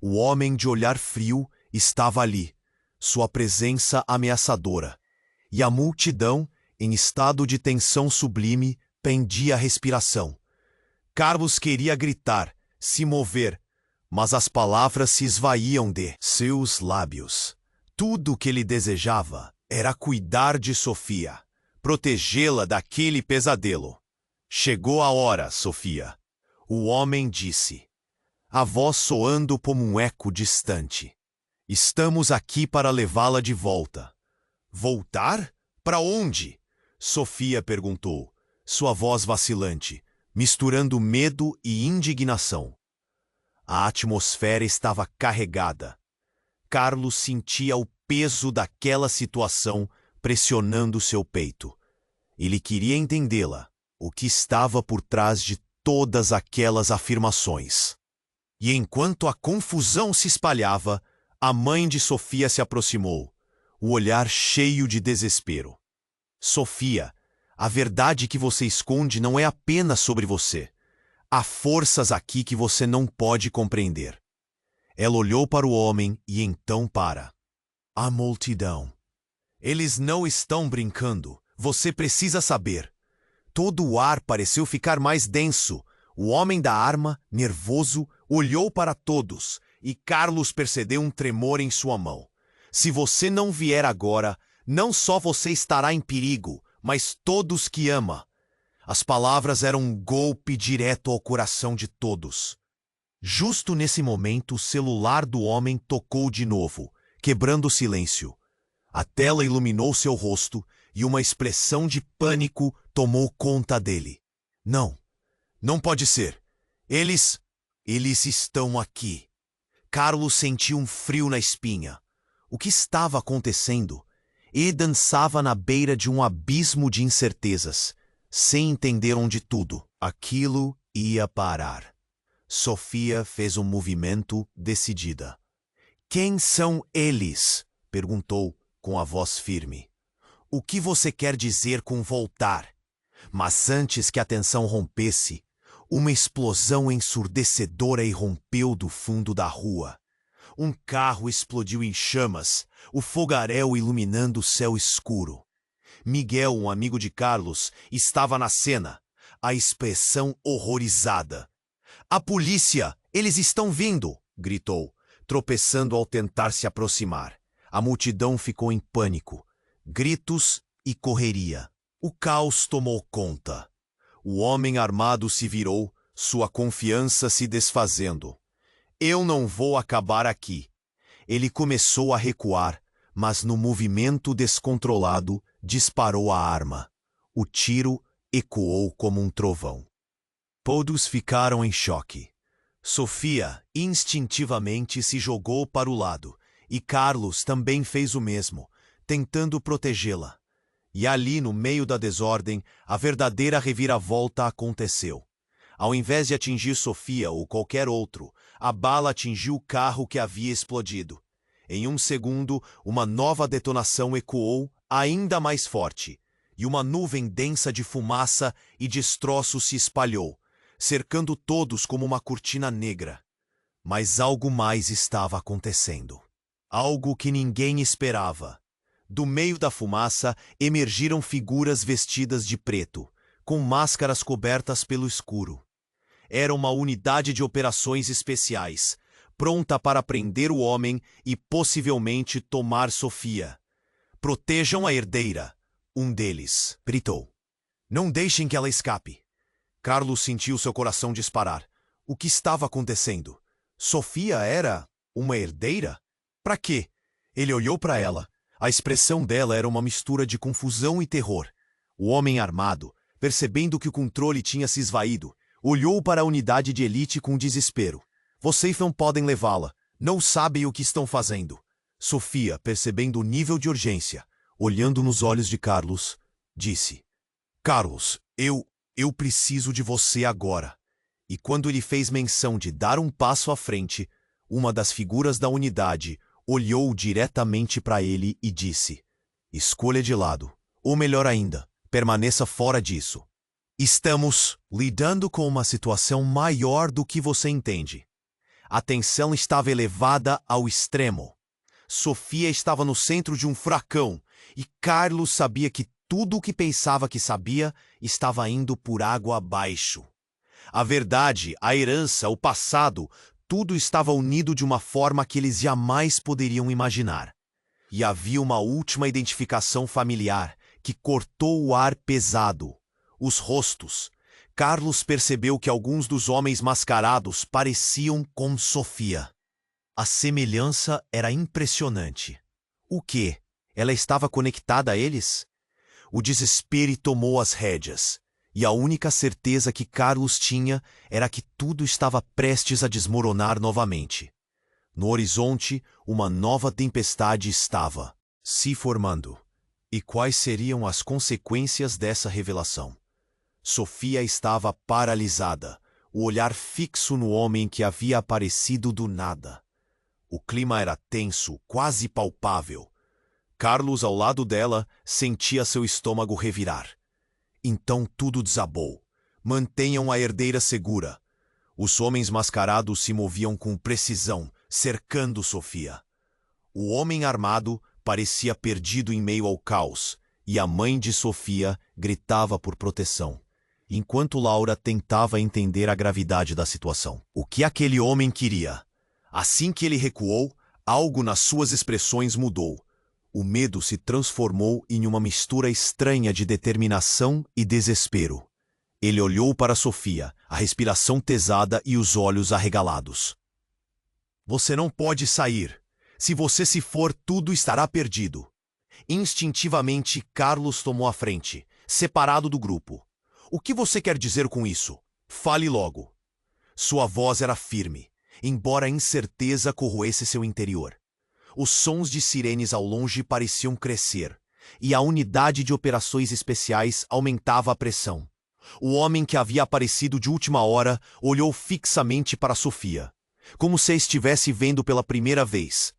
O homem de olhar frio estava ali, sua presença ameaçadora, e a multidão, em estado de tensão sublime, pendia a respiração. Carlos queria gritar, se mover, mas as palavras se esvaíam de seus lábios. Tudo o que ele desejava era cuidar de Sofia, protegê-la daquele pesadelo. Chegou a hora, Sofia, o homem disse, a voz soando como um eco distante. Estamos aqui para levá-la de volta. Voltar? Para onde? Sofia perguntou, sua voz vacilante, misturando medo e indignação. A atmosfera estava carregada. Carlos sentia o peso daquela situação pressionando seu peito. Ele queria entendê-la, o que estava por trás de todas aquelas afirmações. E enquanto a confusão se espalhava, a mãe de Sofia se aproximou, o olhar cheio de desespero. Sofia, A verdade que você esconde não é apenas sobre você. Há forças aqui que você não pode compreender. Ela olhou para o homem e então para a multidão. Eles não estão brincando. Você precisa saber. Todo o ar pareceu ficar mais denso. O homem da arma, nervoso, olhou para todos e Carlos percebeu um tremor em sua mão. Se você não vier agora, não só você estará em perigo, mas todos que ama. As palavras eram um golpe direto ao coração de todos. Justo nesse momento, o celular do homem tocou de novo, quebrando o silêncio. A tela iluminou seu rosto e uma expressão de pânico tomou conta dele. Não, não pode ser. Eles estão aqui. Carlos sentiu um frio na espinha. O que estava acontecendo? Ele dançava na beira de um abismo de incertezas, sem entender onde tudo aquilo ia parar. Sofia fez um movimento decidida. Quem são eles? Perguntou com a voz firme. O que você quer dizer com voltar? Mas antes que a tensão rompesse, uma explosão ensurdecedora irrompeu do fundo da rua. Um carro explodiu em chamas, o fogaréu iluminando o céu escuro. Miguel, um amigo de Carlos, estava na cena, a expressão horrorizada. A polícia! Eles estão vindo! Gritou, tropeçando ao tentar se aproximar. A multidão ficou em pânico. Gritos e correria. O caos tomou conta. O homem armado se virou, sua confiança se desfazendo. Eu não vou acabar aqui. Ele começou a recuar, mas no movimento descontrolado, disparou a arma. O tiro ecoou como um trovão. Todos ficaram em choque. Sofia instintivamente se jogou para o lado, e Carlos também fez o mesmo, tentando protegê-la. E ali, no meio da desordem, a verdadeira reviravolta aconteceu. Ao invés de atingir Sofia ou qualquer outro, a bala atingiu o carro que havia explodido. Em um segundo, uma nova detonação ecoou ainda mais forte, e uma nuvem densa de fumaça e destroços se espalhou, cercando todos como uma cortina negra. Mas algo mais estava acontecendo. Algo que ninguém esperava. Do meio da fumaça emergiram figuras vestidas de preto, com máscaras cobertas pelo escuro. Era uma unidade de operações especiais, pronta para prender o homem e possivelmente tomar Sofia. Protejam a herdeira, um deles gritou. Não deixem que ela escape. Carlos sentiu seu coração disparar. O que estava acontecendo? Sofia era uma herdeira? Para quê? Ele olhou para ela. A expressão dela era uma mistura de confusão e terror. O homem armado, percebendo que o controle tinha se esvaído, olhou para a unidade de elite com desespero. Vocês não podem levá-la. Não sabem o que estão fazendo. Sofia, percebendo o nível de urgência, olhando nos olhos de Carlos, disse: Carlos, eu preciso de você agora. E quando ele fez menção de dar um passo à frente, uma das figuras da unidade olhou diretamente para ele e disse: escolha de lado, ou melhor ainda, permaneça fora disso. Estamos lidando com uma situação maior do que você entende. A tensão estava elevada ao extremo. Sofia estava no centro de um furacão e Carlos sabia que tudo o que pensava que sabia estava indo por água abaixo. A verdade, a herança, o passado, tudo estava unido de uma forma que eles jamais poderiam imaginar. E havia uma última identificação familiar que cortou o ar pesado. Os rostos. Carlos percebeu que alguns dos homens mascarados pareciam com Sofia. A semelhança era impressionante. O quê? Ela estava conectada a eles? O desespero tomou as rédeas, e a única certeza que Carlos tinha era que tudo estava prestes a desmoronar novamente. No horizonte, uma nova tempestade estava se formando. E quais seriam as consequências dessa revelação? Sofia estava paralisada, o olhar fixo no homem que havia aparecido do nada. O clima era tenso, quase palpável. Carlos, ao lado dela, sentia seu estômago revirar. Então tudo desabou. Mantenham a herdeira segura. Os homens mascarados se moviam com precisão, cercando Sofia. O homem armado parecia perdido em meio ao caos, e a mãe de Sofia gritava por proteção, enquanto Laura tentava entender a gravidade da situação. O que aquele homem queria? Assim que ele recuou, algo nas suas expressões mudou. O medo se transformou em uma mistura estranha de determinação e desespero. Ele olhou para Sofia, a respiração pesada e os olhos arregalados. Você não pode sair. Se você se for, tudo estará perdido. Instintivamente, Carlos tomou a frente, separado do grupo. O que você quer dizer com isso? Fale logo. Sua voz era firme, embora a incerteza corroesse seu interior. Os sons de sirenes ao longe pareciam crescer, e a unidade de operações especiais aumentava a pressão. O homem que havia aparecido de última hora olhou fixamente para Sofia, como se a estivesse vendo pela primeira vez.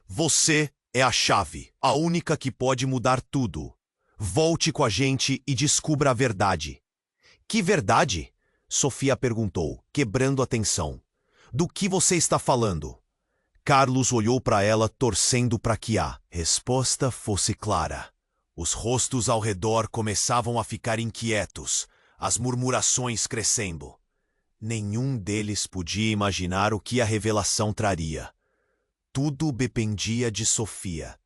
Você é a chave, a única que pode mudar tudo. Volte com a gente e descubra a verdade. Que verdade? Sofia perguntou, quebrando a tensão. Do que você está falando? Carlos olhou para ela, torcendo para que a resposta fosse clara. Os rostos ao redor começavam a ficar inquietos, as murmurações crescendo. Nenhum deles podia imaginar o que a revelação traria. Tudo dependia de Sofia.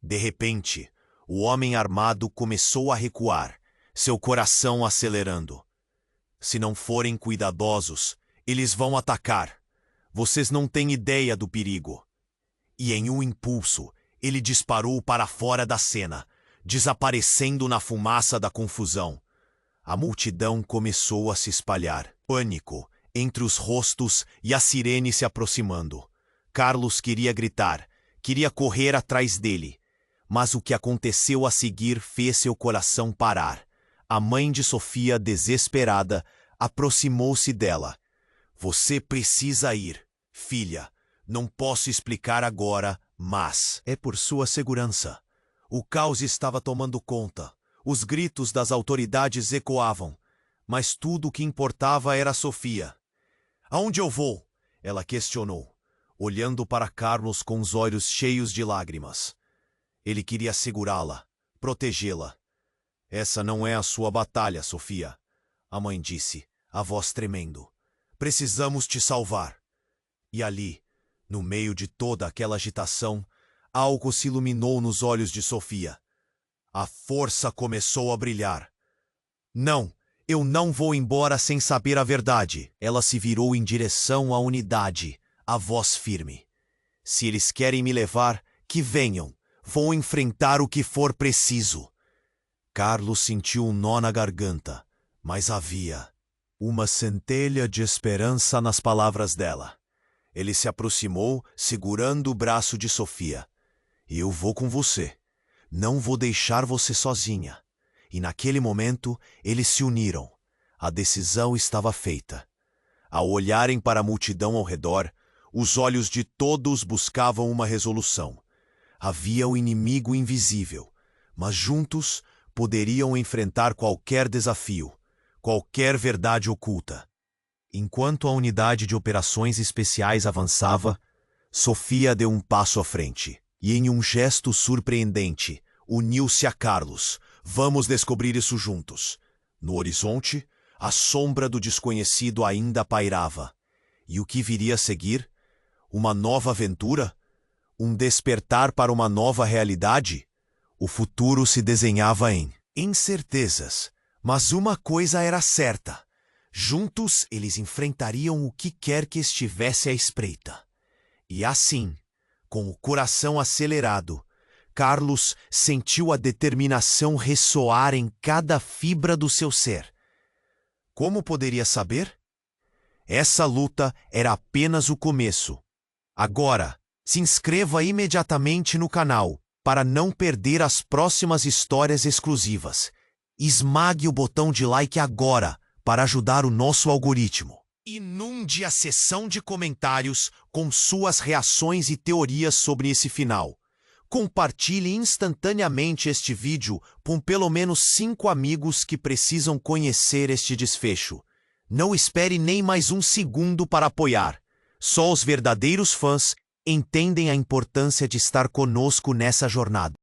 De repente, o homem armado começou a recuar, seu coração acelerando. Se não forem cuidadosos, eles vão atacar. Vocês não têm ideia do perigo. E em um impulso, ele disparou para fora da cena, desaparecendo na fumaça da confusão. A multidão começou a se espalhar. Pânico entre os rostos e a sirene se aproximando. Carlos queria gritar, queria correr atrás dele. Mas o que aconteceu a seguir fez seu coração parar. A mãe de Sofia, desesperada, aproximou-se dela. Você precisa ir, filha. Não posso explicar agora, mas é por sua segurança. O caos estava tomando conta. Os gritos das autoridades ecoavam. Mas tudo o que importava era Sofia. Aonde eu vou? Ela questionou, olhando para Carlos com os olhos cheios de lágrimas. Ele queria segurá-la, protegê-la. Essa não é a sua batalha, Sofia, a mãe disse, a voz tremendo. Precisamos te salvar. E ali, no meio de toda aquela agitação, algo se iluminou nos olhos de Sofia. A força começou a brilhar. Não, eu não vou embora sem saber a verdade. Ela se virou em direção à unidade, a voz firme. Se eles querem me levar, que venham. Vou enfrentar o que for preciso. Carlos sentiu um nó na garganta, mas havia uma centelha de esperança nas palavras dela. Ele se aproximou, segurando o braço de Sofia. Eu vou com você. Não vou deixar você sozinha. E naquele momento, eles se uniram. A decisão estava feita. Ao olharem para a multidão ao redor, os olhos de todos buscavam uma resolução. Havia o inimigo invisível, mas juntos poderiam enfrentar qualquer desafio, qualquer verdade oculta. Enquanto a unidade de operações especiais avançava, Sofia deu um passo à frente e, em um gesto surpreendente, uniu-se a Carlos. Vamos descobrir isso juntos. No horizonte, a sombra do desconhecido ainda pairava. E o que viria a seguir? Uma nova aventura? Um despertar para uma nova realidade? O futuro se desenhava em incertezas, mas uma coisa era certa. Juntos eles enfrentariam o que quer que estivesse à espreita. E assim, com o coração acelerado, Carlos sentiu a determinação ressoar em cada fibra do seu ser. Como poderia saber? Essa luta era apenas o começo. Agora, se inscreva imediatamente no canal para não perder as próximas histórias exclusivas. Esmague o botão de like agora para ajudar o nosso algoritmo. Inunde a seção de comentários com suas reações e teorias sobre esse final. Compartilhe instantaneamente este vídeo com pelo menos 5 amigos que precisam conhecer este desfecho. Não espere nem mais um segundo para apoiar. Só os verdadeiros fãs entendem a importância de estar conosco nessa jornada.